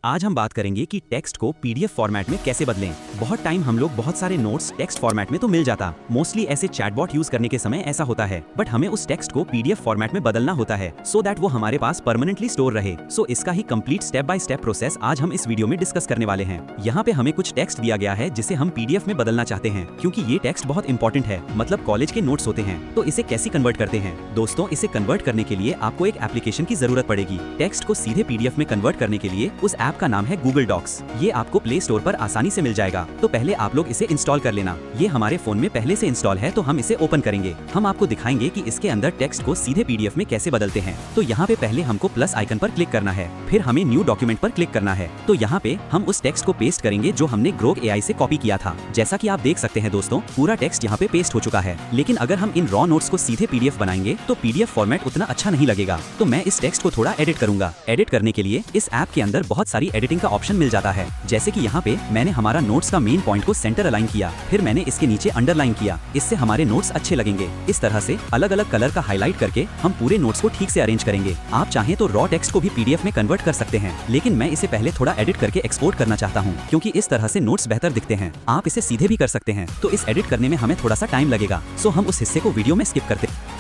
आज हम बात करेंगे कि टेक्स्ट को पीडीएफ फॉर्मेट में कैसे बदलें। बहुत टाइम हम लोग बहुत सारे नोट्स टेक्स्ट फॉर्मेट में तो मिल जाता, मोस्टली ऐसे चैटबॉट यूज करने के समय ऐसा होता है, बट हमें उस टेक्स्ट को पीडीएफ फॉर्मेट में बदलना होता है सो दैट वो हमारे पास परमानेंटली स्टोर रहे। सो इसका ही complete step by step process आज हम इस वीडियो में डिस्कस करने वाले हैं। यहाँ पे हमें कुछ टेक्स्ट दिया गया है जिसे हम पीडीएफ में बदलना चाहते हैं, क्योंकि ये टेक्स्ट बहुत इंपॉर्टेंट है, मतलब कॉलेज के नोट्स होते हैं। तो इसे कैसे कन्वर्ट करते हैं दोस्तों? इसे कन्वर्ट करने के लिए आपको एक एप्लीकेशन की जरूरत पड़ेगी। टेक्स्ट को सीधे पीडीएफ में कन्वर्ट करने के लिए उस ऐप का नाम है गूगल डॉक्स। ये आपको प्ले स्टोर पर आसानी से मिल जाएगा। तो पहले आप लोग इसे इंस्टॉल कर लेना। ये हमारे फोन में पहले से इंस्टॉल है, तो हम इसे ओपन करेंगे। हम आपको दिखाएंगे कि इसके अंदर टेक्स्ट को सीधे पीडीएफ में कैसे बदलते हैं। तो यहाँ पे पहले हमको प्लस आइकन पर क्लिक करना है, फिर हमें न्यू डॉक्यूमेंट पर क्लिक करना है। तो यहाँ पे हम उस टेक्स्ट को पेस्ट करेंगे जो हमने ग्रोक एआई से कॉपी किया था। जैसा कि आप देख सकते हैं दोस्तों, पूरा टेक्स्ट यहाँ पे पेस्ट हो चुका है। लेकिन अगर हम इन रॉ नोट्स को सीधे पीडीएफ बनाएंगे तो पीडीएफ फॉर्मेट उतना अच्छा नहीं लगेगा। तो मैं इस टेक्स्ट को थोड़ा एडिट करूंगा। एडिट करने के लिए इस ऐप के अंदर बहुत सारी एडिटिंग का ऑप्शन मिल जाता है। जैसे कि यहाँ पे मैंने हमारा नोट्स का मेन पॉइंट को सेंटर अलाइन किया, फिर मैंने इसके नीचे अंडरलाइन किया। इससे हमारे नोट्स अच्छे लगेंगे। इस तरह से अलग अलग कलर का हाईलाइट करके हम पूरे नोट्स को ठीक से अरेंज करेंगे। आप चाहें तो रॉ टेक्स्ट को भी पीडीएफ में कन्वर्ट कर सकते हैं, लेकिन मैं इसे पहले थोड़ा एडिट करके एक्सपोर्ट करना चाहता हूँ, क्योंकि इस तरह से नोट्स बेहतर दिखते हैं। आप इसे सीधे भी कर सकते हैं, तो इस एडिट करने में हमें थोड़ा सा टाइम लगेगा। सो हम उस हिस्से को वीडियो में स्किप करते हैं।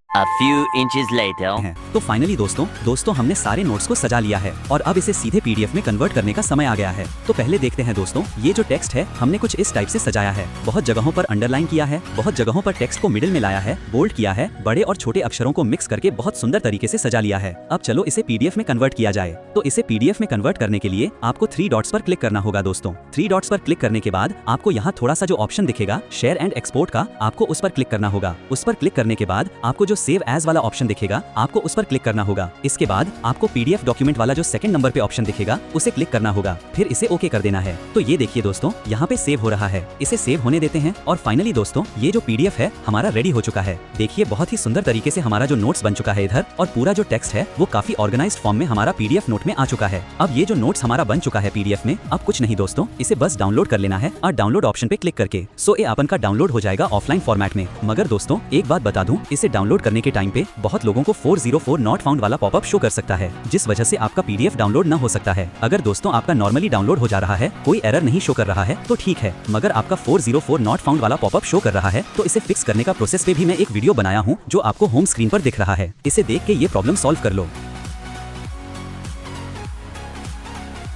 A few inches later. तो फाइनली दोस्तों हमने सारे नोट्स को सजा लिया है और अब इसे सीधे पीडीएफ में कन्वर्ट करने का समय आ गया है। तो पहले देखते हैं दोस्तों, ये जो टेक्स्ट है हमने कुछ इस टाइप से सजाया है। बहुत जगहों पर अंडरलाइन किया है, बहुत जगहों पर टेक्स्ट को मिडिल में लाया है, बोल्ड किया है, बड़े और छोटे अक्षरों को मिक्स करके बहुत सुंदर तरीके से सजा लिया है। अब चलो इसे पीडीएफ में कन्वर्ट किया जाए। तो इसे पीडीएफ में कन्वर्ट करने के लिए आपको 3 डॉट्स पर क्लिक करना होगा दोस्तों। 3 डॉट्स पर क्लिक करने के बाद आपको यहाँ थोड़ा सा जो ऑप्शन दिखेगा शेयर एंड एक्सपोर्ट का, आपको उस पर क्लिक करना होगा। उस पर क्लिक करने के बाद आपको जो सेव एज वाला ऑप्शन दिखेगा, आपको उस पर क्लिक करना होगा। इसके बाद आपको पीडीएफ डॉक्यूमेंट वाला जो सेकंड नंबर पे ऑप्शन दिखेगा, उसे क्लिक करना होगा, फिर इसे ओके कर देना है। तो ये देखिए दोस्तों, यहाँ पे सेव हो रहा है। इसे सेव होने देते हैं और फाइनली दोस्तों ये जो पीडीएफ है हमारा रेडी हो चुका है। देखिए बहुत ही सुंदर तरीके से हमारा जो नोट्स बन चुका है इधर, और पूरा जो टेक्स्ट है वो काफी ऑर्गेनाइज्ड फॉर्म में हमारा पीडीएफ नोट में आ चुका है। अब ये जो नोट्स हमारा बन चुका है पीडीएफ में, अब कुछ नहीं दोस्तों, इसे बस डाउनलोड कर लेना है और डाउनलोड ऑप्शन पे क्लिक करके सो ये अपन का डाउनलोड हो जाएगा ऑफलाइन फॉर्मेट में। मगर दोस्तों एक बात बता दूं, इसे डाउनलोड करने के टाइम पे बहुत लोगों को 404 नॉट फाउंड वाला पॉपअप शो कर सकता है, जिस वजह से आपका पीडीएफ डाउनलोड न हो सकता है। अगर दोस्तों आपका नॉर्मली डाउनलोड हो जा रहा है, कोई एरर नहीं शो कर रहा है तो ठीक है, मगर आपका 404 नॉट फाउंड वाला पॉपअप शो कर रहा है तो इसे फिक्स करने का प्रोसेस पे भी मैं एक वीडियो बनाया हूँ जो आपको होम स्क्रीन पर दिख रहा है। इसे देख के ये प्रॉब्लम सॉल्व कर लो।